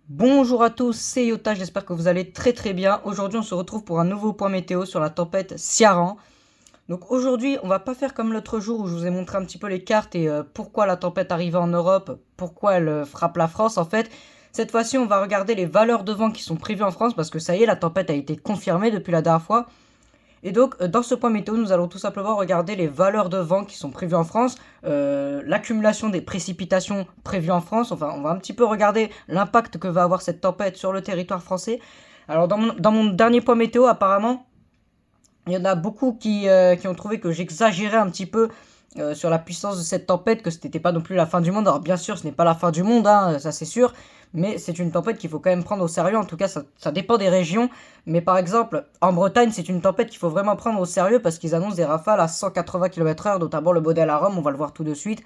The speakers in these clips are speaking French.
Bonjour à tous, c'est Yota, j'espère que vous allez très bien. Aujourd'hui on se retrouve pour un nouveau point météo sur la tempête Ciarán. Donc aujourd'hui on va pas faire comme l'autre jour où je vous ai montré un petit peu les cartes et pourquoi la tempête arrivait en Europe, pourquoi elle frappe la France en fait. Cette fois-ci on va regarder les valeurs de vent qui sont prévues en France parce que ça y est, la tempête a été confirmée depuis la dernière fois. Et donc, dans ce point météo, nous allons tout simplement regarder les valeurs de vent qui sont prévues en France, l'accumulation des précipitations prévues en France. Enfin, on va un petit peu regarder l'impact que va avoir cette tempête sur le territoire français. Alors, dans mon dernier point météo, apparemment, il y en a beaucoup qui ont trouvé que j'exagérais un petit peu sur la puissance de cette tempête, que ce n'était pas non plus la fin du monde. Alors bien sûr, ce n'est pas la fin du monde, hein, ça c'est sûr, mais c'est une tempête qu'il faut quand même prendre au sérieux. En tout cas, ça dépend des régions. Mais par exemple, en Bretagne, c'est une tempête qu'il faut vraiment prendre au sérieux parce qu'ils annoncent des rafales à 180 km/h, notamment le modèle à Rome, on va le voir tout de suite.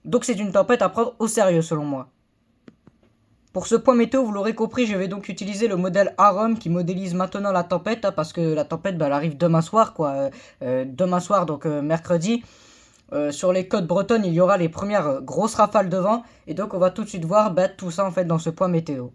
Donc c'est une tempête à prendre au sérieux selon moi. Pour ce point météo, vous l'aurez compris, je vais donc utiliser le modèle Arom qui modélise maintenant la tempête, hein, parce que la tempête, elle arrive demain soir, quoi. Demain soir, donc mercredi. Sur les côtes bretonnes, il y aura les premières grosses rafales de vent. Et donc, on va tout de suite voir tout ça, en fait, dans ce point météo.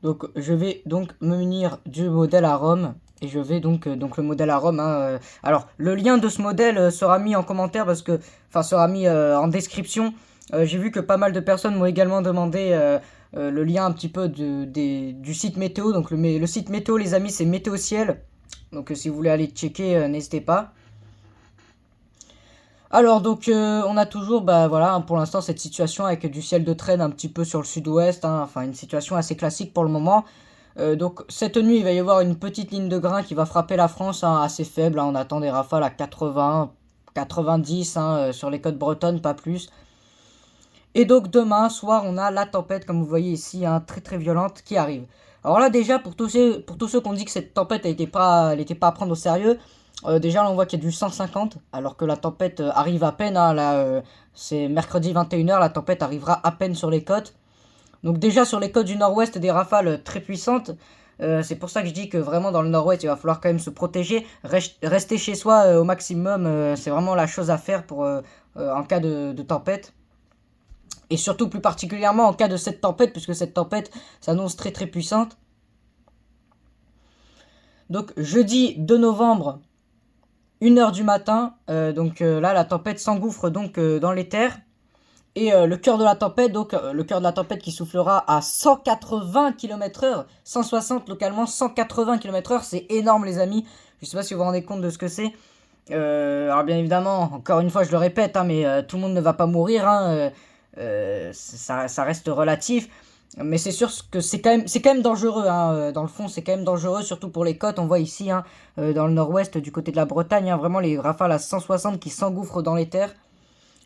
Donc, je vais donc me munir du modèle Arom. Et je vais donc le modèle Arom. Hein, alors, le lien de ce modèle sera mis en commentaire parce que... Enfin, sera mis en description. J'ai vu que pas mal de personnes m'ont également demandé le lien un petit peu du site météo. Donc le site météo, les amis, c'est Météo Ciel. Donc si vous voulez aller checker, n'hésitez pas. Alors donc on a toujours voilà, hein, pour l'instant cette situation avec du ciel de traîne un petit peu sur le sud-ouest. Hein, enfin une situation assez classique pour le moment. Donc cette nuit il va y avoir une petite ligne de grain qui va frapper la France, hein, assez faible. Hein, on attend des rafales à 80, 90 hein, sur les côtes bretonnes, pas plus. Et donc demain soir, on a la tempête, comme vous voyez ici, hein, très violente, qui arrive. Alors là déjà, pour tous ceux qui ont dit que cette tempête n'était pas à prendre au sérieux, déjà là on voit qu'il y a du 150, alors que la tempête arrive à peine. Hein, là, c'est mercredi 21h, la tempête arrivera à peine sur les côtes. Donc déjà sur les côtes du nord-ouest, des rafales très puissantes. C'est pour ça que je dis que vraiment dans le nord-ouest, il va falloir quand même se protéger. Rester chez soi au maximum, c'est vraiment la chose à faire pour en cas de tempête. Et surtout plus particulièrement en cas de cette tempête, puisque cette tempête s'annonce très puissante. Donc jeudi 2 novembre, 1h du matin, là la tempête s'engouffre donc dans les terres. Et le cœur de la tempête, le cœur de la tempête qui soufflera à 180 km/h, 160 localement, 180 km/h, c'est énorme les amis. Je sais pas si vous vous rendez compte de ce que c'est. Alors bien évidemment, encore une fois je le répète, hein, mais tout le monde ne va pas mourir, hein, ça reste relatif, mais c'est sûr que c'est quand même dangereux, hein, dans le fond c'est quand même dangereux, surtout pour les côtes. On voit ici, hein, dans le nord-ouest du côté de la Bretagne, hein, vraiment les rafales à 160 qui s'engouffrent dans les terres.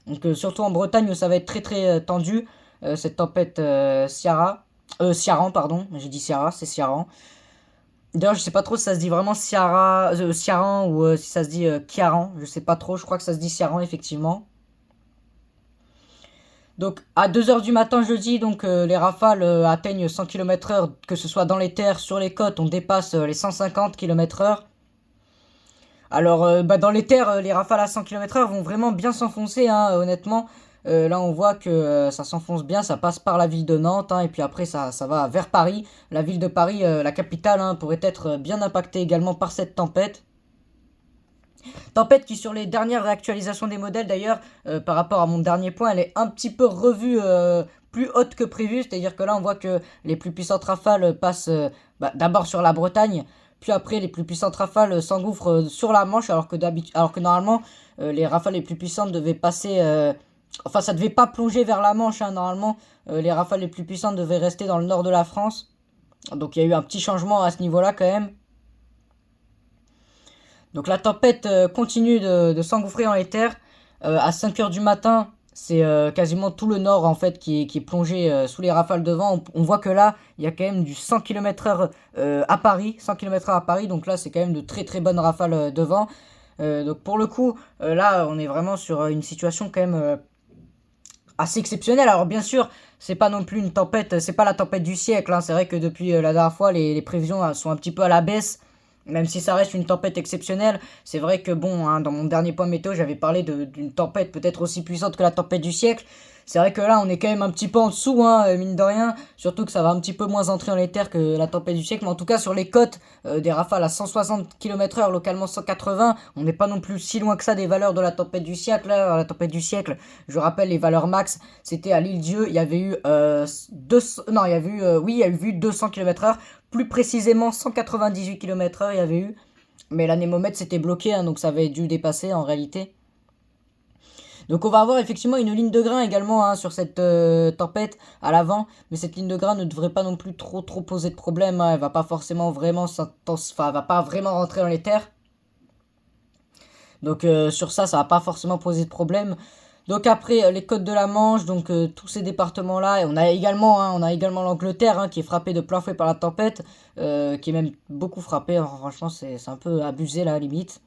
Donc surtout en Bretagne où ça va être très tendu, cette tempête Ciarán, pardon, j'ai dit Ciara, c'est Ciarán. D'ailleurs je sais pas trop si ça se dit vraiment Ciarán ou si ça se dit Ciarán, je sais pas trop, je crois que ça se dit Ciarán effectivement. Donc à 2h du matin jeudi, donc les rafales atteignent 100 km/h, que ce soit dans les terres, sur les côtes, on dépasse les 150 km/h. Alors dans les terres, les rafales à 100 km/h vont vraiment bien s'enfoncer, hein, honnêtement. Là on voit que ça s'enfonce bien, ça passe par la ville de Nantes, hein, et puis après ça va vers Paris. La ville de Paris, la capitale, hein, pourrait être bien impactée également par cette tempête. Tempête qui sur les dernières réactualisations des modèles d'ailleurs, par rapport à mon dernier point, elle est un petit peu revue plus haute que prévu. C'est-à-dire que là on voit que les plus puissantes rafales passent d'abord sur la Bretagne, puis après les plus puissantes rafales s'engouffrent sur la Manche, alors que normalement les rafales les plus puissantes devaient passer... Enfin ça devait pas plonger vers la Manche, hein, normalement les rafales les plus puissantes devaient rester dans le nord de la France. Donc il y a eu un petit changement à ce niveau-là quand même. Donc la tempête continue de s'engouffrer dans les terres. À 5h du matin, c'est quasiment tout le nord en fait qui est plongé sous les rafales de vent. On voit que là, il y a quand même du 100 km/h à Paris. 100 km/h à Paris, donc là c'est quand même de très bonnes rafales de vent. Donc pour le coup, là on est vraiment sur une situation quand même assez exceptionnelle. Alors bien sûr, c'est pas non plus une tempête, c'est pas la tempête du siècle, hein. C'est vrai que depuis la dernière fois, les prévisions sont un petit peu à la baisse, même si ça reste une tempête exceptionnelle. C'est vrai que bon, hein, dans mon dernier point météo, j'avais parlé d'une tempête peut-être aussi puissante que la tempête du siècle. C'est vrai que là, on est quand même un petit peu en dessous, hein, mine de rien. Surtout que ça va un petit peu moins entrer dans les terres que la tempête du siècle. Mais en tout cas, sur les côtes, des rafales à 160 km/h, localement 180, on n'est pas non plus si loin que ça des valeurs de la tempête du siècle. Là, la tempête du siècle, je rappelle les valeurs max, c'était à l'île-Dieu. Il y avait eu 200, non, il y avait eu, oui, il y a eu 200 km/h. Plus précisément 198 km/h, il y avait eu. Mais l'anémomètre s'était bloqué, hein, donc ça avait dû dépasser en réalité. Donc on va avoir effectivement une ligne de grain également, hein, sur cette tempête à l'avant. Mais cette ligne de grain ne devrait pas non plus trop poser de problème, hein. Elle va pas forcément vraiment enfin, elle va pas vraiment rentrer dans les terres. Donc sur ça va pas forcément poser de problème. Donc après les côtes de la Manche, donc tous ces départements-là, et on a également l'Angleterre, hein, qui est frappée de plein fouet par la tempête, qui est même beaucoup frappée. Alors, franchement, c'est un peu abusé là, à la limite.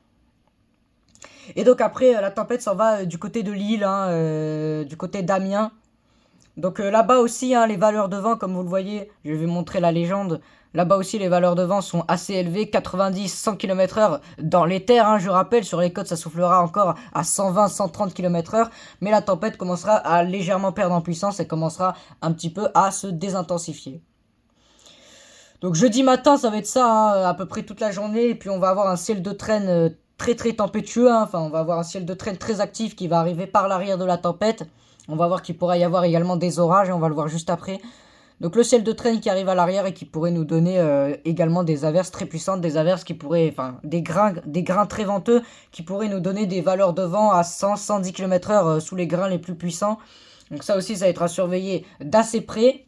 Et donc après, la tempête s'en va du côté de l'île, hein, du côté d'Amiens. Donc là-bas aussi, hein, les valeurs de vent, comme vous le voyez, je vais vous montrer la légende. Là-bas aussi, les valeurs de vent sont assez élevées, 90-100 km/h dans les terres, hein, je rappelle. Sur les côtes, ça soufflera encore à 120-130 km/h. Mais la tempête commencera à légèrement perdre en puissance et commencera un petit peu à se désintensifier. Donc jeudi matin, ça va être ça, hein, à peu près toute la journée. Et puis on va avoir un ciel de traîne très très tempétueux, hein. Enfin, on va avoir un ciel de traîne très actif qui va arriver par l'arrière de la tempête. On va voir qu'il pourrait y avoir également des orages, et on va le voir juste après. Donc le ciel de traîne qui arrive à l'arrière et qui pourrait nous donner également des averses très puissantes, des averses qui pourraient, enfin des grains très venteux qui pourraient nous donner des valeurs de vent à 100-110 km/h sous les grains les plus puissants. Donc ça aussi, ça va être à surveiller d'assez près.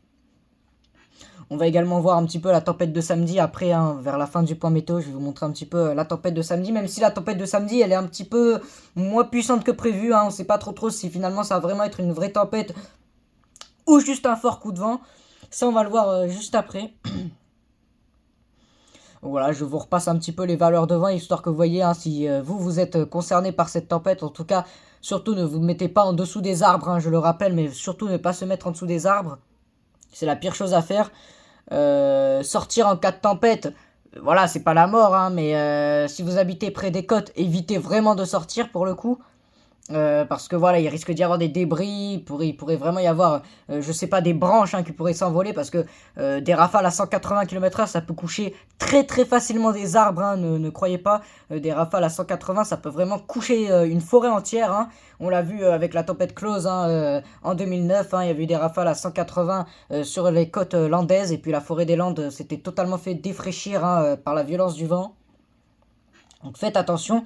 On va également voir un petit peu la tempête de samedi après, hein, vers la fin du point météo. Je vais vous montrer un petit peu la tempête de samedi, même si la tempête de samedi, elle est un petit peu moins puissante que prévu, hein. On ne sait pas trop si finalement ça va vraiment être une vraie tempête ou juste un fort coup de vent. Ça, on va le voir juste après. Voilà, je vous repasse un petit peu les valeurs de vent, histoire que vous voyez, hein, si vous êtes concerné par cette tempête. En tout cas, surtout ne vous mettez pas en dessous des arbres, hein, je le rappelle, mais surtout ne pas se mettre en dessous des arbres. C'est la pire chose à faire. Sortir en cas de tempête, voilà, c'est pas la mort, hein, mais si vous habitez près des côtes, évitez vraiment de sortir pour le coup. Parce que voilà, il risque d'y avoir des débris, il pourrait vraiment y avoir, je sais pas, des branches, hein, qui pourraient s'envoler, parce que des rafales à 180 km/h, ça peut coucher très très facilement des arbres, hein, ne croyez pas. Des rafales à 180, ça peut vraiment coucher une forêt entière, hein. On l'a vu avec la tempête Klaus, hein, en 2009, hein, il y avait eu des rafales à 180 sur les côtes landaises, et puis la forêt des Landes s'était totalement fait défraîchir, hein, par la violence du vent. Donc faites attention.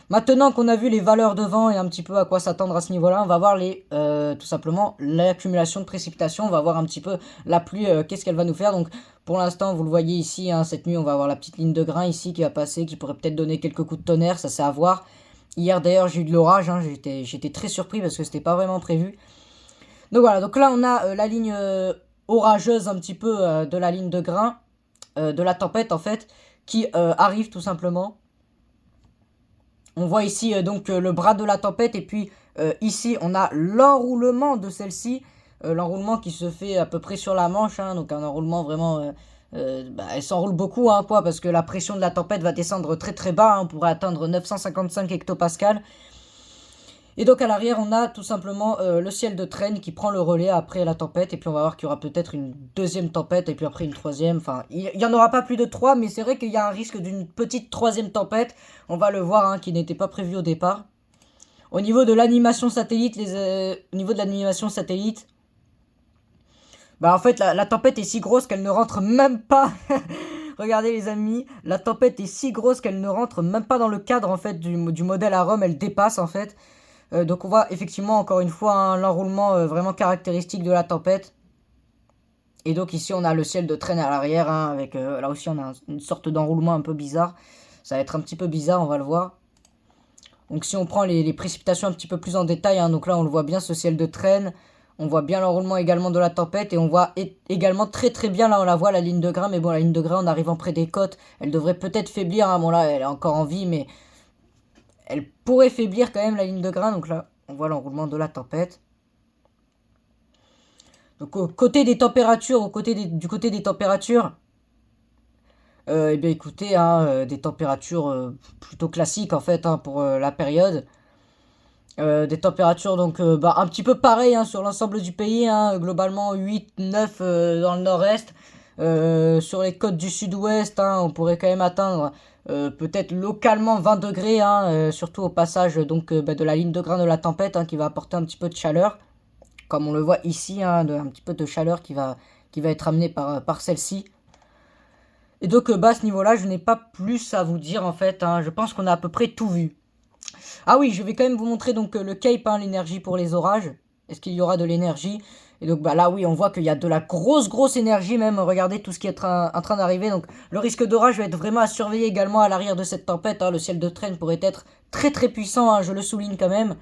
Maintenant qu'on a vu les valeurs de vent et un petit peu à quoi s'attendre à ce niveau-là, on va voir tout simplement l'accumulation de précipitations. On va voir un petit peu la pluie, qu'est-ce qu'elle va nous faire. Donc pour l'instant, vous le voyez ici, hein, cette nuit, on va avoir la petite ligne de grain ici qui va passer, qui pourrait peut-être donner quelques coups de tonnerre, ça c'est à voir. Hier d'ailleurs, j'ai eu de l'orage, hein, j'étais très surpris parce que c'était pas vraiment prévu. Donc voilà, donc là on a la ligne orageuse un petit peu de la ligne de grain, de la tempête en fait, qui arrive tout simplement. On voit ici donc le bras de la tempête, et puis ici on a l'enroulement de celle-ci, l'enroulement qui se fait à peu près sur la Manche, hein, donc un enroulement vraiment, elle s'enroule beaucoup, hein, quoi, parce que la pression de la tempête va descendre très très bas, hein, on pourrait atteindre 955 hectopascales. Et donc à l'arrière, on a tout simplement le ciel de traîne qui prend le relais après la tempête. Et puis on va voir qu'il y aura peut-être une deuxième tempête et puis après une troisième. Enfin, il n'y en aura pas plus de 3, mais c'est vrai qu'il y a un risque d'une petite troisième tempête. On va le voir, hein, qui n'était pas prévu au départ. Au niveau de l'animation satellite, bah en fait la tempête est si grosse qu'elle ne rentre même pas. Regardez les amis, la tempête est si grosse qu'elle ne rentre même pas dans le cadre en fait du modèle à Rome. Elle dépasse en fait. Donc on voit effectivement encore une fois, hein, l'enroulement vraiment caractéristique de la tempête. Et donc ici on a le ciel de traîne à l'arrière, hein, avec là aussi on a une sorte d'enroulement un peu bizarre. Ça va être un petit peu bizarre, on va le voir. Donc si on prend les précipitations un petit peu plus en détail, hein, donc là on le voit bien, ce ciel de traîne. On voit bien l'enroulement également de la tempête, et on voit également très très bien, là on la voit, la ligne de grain. Mais bon, la ligne de grain en arrivant près des côtes, elle devrait peut-être faiblir, hein. Bon là elle est encore en vie, mais elle pourrait faiblir quand même, la ligne de grain. Donc là, on voit l'enroulement de la tempête. Donc au côté des températures, du côté des températures, eh bien écoutez, hein, des températures plutôt classiques en fait hein, pour la période. Des températures donc bah, un petit peu pareil hein, sur l'ensemble du pays, hein, globalement 8, 9 dans le nord-est. Sur les côtes du sud-ouest, hein, on pourrait quand même atteindre peut-être localement 20 degrés, hein, surtout au passage donc, bah, de la ligne de grain de la tempête hein, qui va apporter un petit peu de chaleur. Comme on le voit ici, hein, un petit peu de chaleur qui va être amenée par celle-ci. Et donc bah, à ce niveau-là, je n'ai pas plus à vous dire en fait, hein, je pense qu'on a à peu près tout vu. Ah oui, je vais quand même vous montrer donc le cape, hein, l'énergie pour les orages. Est-ce qu'il y aura de l'énergie? Et donc bah là oui, on voit qu'il y a de la grosse énergie même. Regardez tout ce qui est en train d'arriver. Donc le risque d'orage va être vraiment à surveiller également à l'arrière de cette tempête, hein. Le ciel de traîne pourrait être très puissant, hein, je le souligne quand même.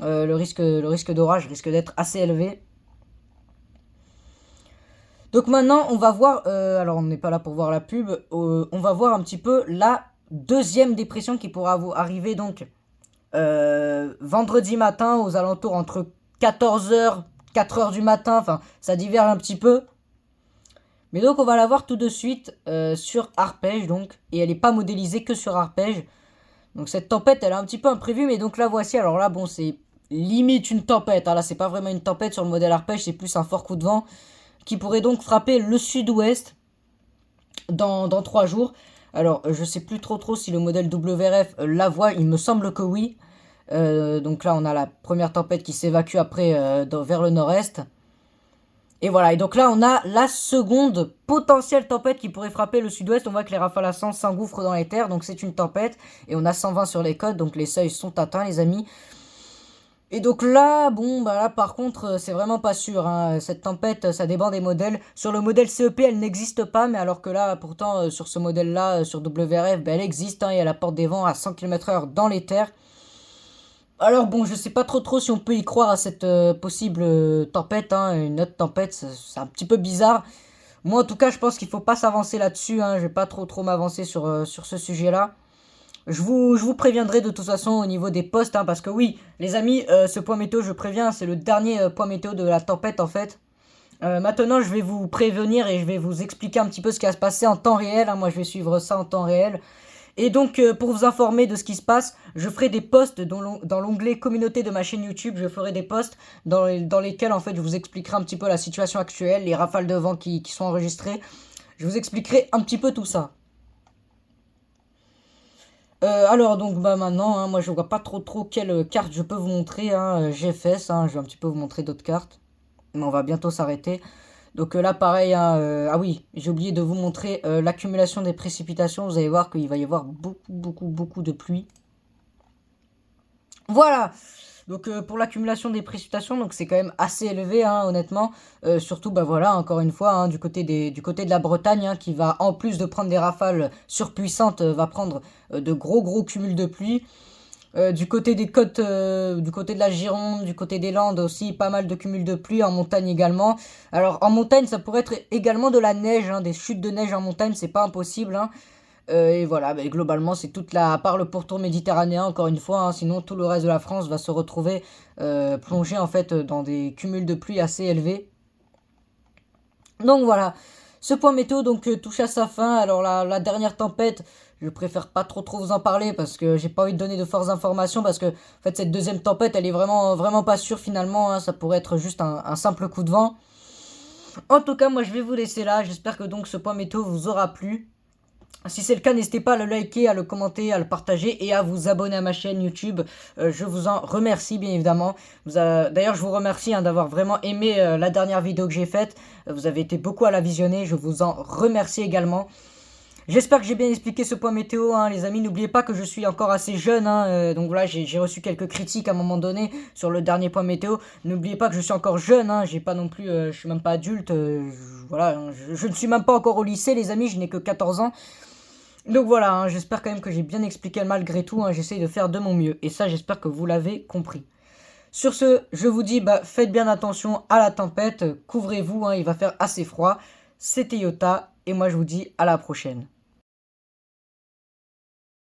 Le risque d'orage risque d'être assez élevé. Donc maintenant, on va voir, alors on n'est pas là pour voir la pub, on va voir un petit peu la deuxième dépression qui pourra arriver donc vendredi matin aux alentours entre 14h, 4h du matin, enfin ça diverge un petit peu. Mais donc on va la voir tout de suite sur Arpège donc, et elle n'est pas modélisée que sur Arpège. Donc cette tempête elle est un petit peu imprévue, mais donc la voici, alors là bon c'est limite une tempête, hein. Là c'est pas vraiment une tempête sur le modèle Arpège, c'est plus un fort coup de vent qui pourrait donc frapper le sud-ouest dans 3 jours. Alors je sais plus trop si le modèle WRF la voit, il me semble que oui. Donc là on a la première tempête qui s'évacue après vers le nord-est. Et voilà, et donc là on a la seconde potentielle tempête qui pourrait frapper le sud-ouest. On voit que les rafales à 100 s'engouffrent dans les terres, donc c'est une tempête. Et on a 120 sur les côtes, donc les seuils sont atteints les amis. Et donc là, bon, bah là par contre, c'est vraiment pas sûr, hein. Cette tempête, ça dépend des modèles. Sur le modèle CEP, elle n'existe pas, mais alors que là, pourtant, sur ce modèle-là, sur WRF, bah, elle existe, hein, et elle apporte des vents à 100 km/h dans les terres. Alors bon, je sais pas trop si on peut y croire à cette possible tempête, hein, une autre tempête, c'est un petit peu bizarre. Moi, en tout cas, je pense qu'il faut pas s'avancer là-dessus, hein. Je vais pas trop m'avancer sur ce sujet-là. Je vous préviendrai de toute façon au niveau des postes, hein, parce que oui, les amis, ce point météo, je préviens, c'est le dernier point météo de la tempête en fait. Maintenant, je vais vous prévenir et je vais vous expliquer un petit peu ce qui va se passer en temps réel, hein. Moi, je vais suivre ça en temps réel. Et donc, pour vous informer de ce qui se passe, je ferai des posts dans l'onglet communauté de ma chaîne YouTube. Je ferai des posts dans lesquels, en fait, je vous expliquerai un petit peu la situation actuelle, les rafales de vent qui sont enregistrées. Je vous expliquerai un petit peu tout ça. Alors donc bah maintenant, hein, moi je vois pas trop quelle carte je peux vous montrer, hein, GFS, hein, je vais un petit peu vous montrer d'autres cartes, mais on va bientôt s'arrêter. Donc là pareil, hein, ah oui, j'ai oublié de vous montrer l'accumulation des précipitations, vous allez voir qu'il va y avoir beaucoup de pluie. Voilà. Donc pour l'accumulation des précipitations, donc c'est quand même assez élevé, hein, honnêtement. Surtout, bah voilà, encore une fois, hein, du côté de la Bretagne, hein, qui va, en plus de prendre des rafales surpuissantes, va prendre de gros cumuls de pluie. Du côté des côtes, du côté de la Gironde, du côté des Landes aussi, pas mal de cumuls de pluie, en montagne également. Alors en montagne, ça pourrait être également de la neige, hein, des chutes de neige en montagne, c'est pas impossible, hein. Et voilà, bah, globalement, c'est toute la... À part le pourtour méditerranéen, encore une fois, hein, sinon tout le reste de la France va se retrouver plongé en fait dans des cumuls de pluie assez élevés. Donc voilà, ce point météo donc touche à sa fin. Alors la dernière tempête, je préfère pas trop vous en parler parce que j'ai pas envie de donner de fausses informations parce que en fait cette deuxième tempête, elle est vraiment pas sûre finalement, hein. Ça pourrait être juste un simple coup de vent. En tout cas, moi je vais vous laisser là. J'espère que donc ce point météo vous aura plu. Si c'est le cas, n'hésitez pas à le liker, à le commenter, à le partager et à vous abonner à ma chaîne YouTube. Je vous en remercie bien évidemment. D'ailleurs, je vous remercie hein, d'avoir vraiment aimé la dernière vidéo que j'ai faite. Vous avez été beaucoup à la visionner, je vous en remercie également. J'espère que j'ai bien expliqué ce point météo, hein, les amis. N'oubliez pas que je suis encore assez jeune, hein, donc voilà, j'ai reçu quelques critiques à un moment donné sur le dernier point météo. N'oubliez pas que je suis encore jeune, hein, j'ai pas non plus, je suis même pas adulte, voilà, hein, je ne suis même pas encore au lycée, les amis, je n'ai que 14 ans. Donc voilà, hein, j'espère quand même que j'ai bien expliqué malgré tout, hein, j'essaye de faire de mon mieux. Et ça, j'espère que vous l'avez compris. Sur ce, je vous dis, bah, faites bien attention à la tempête, couvrez-vous, hein, il va faire assez froid. C'était Yota, et moi je vous dis à la prochaine.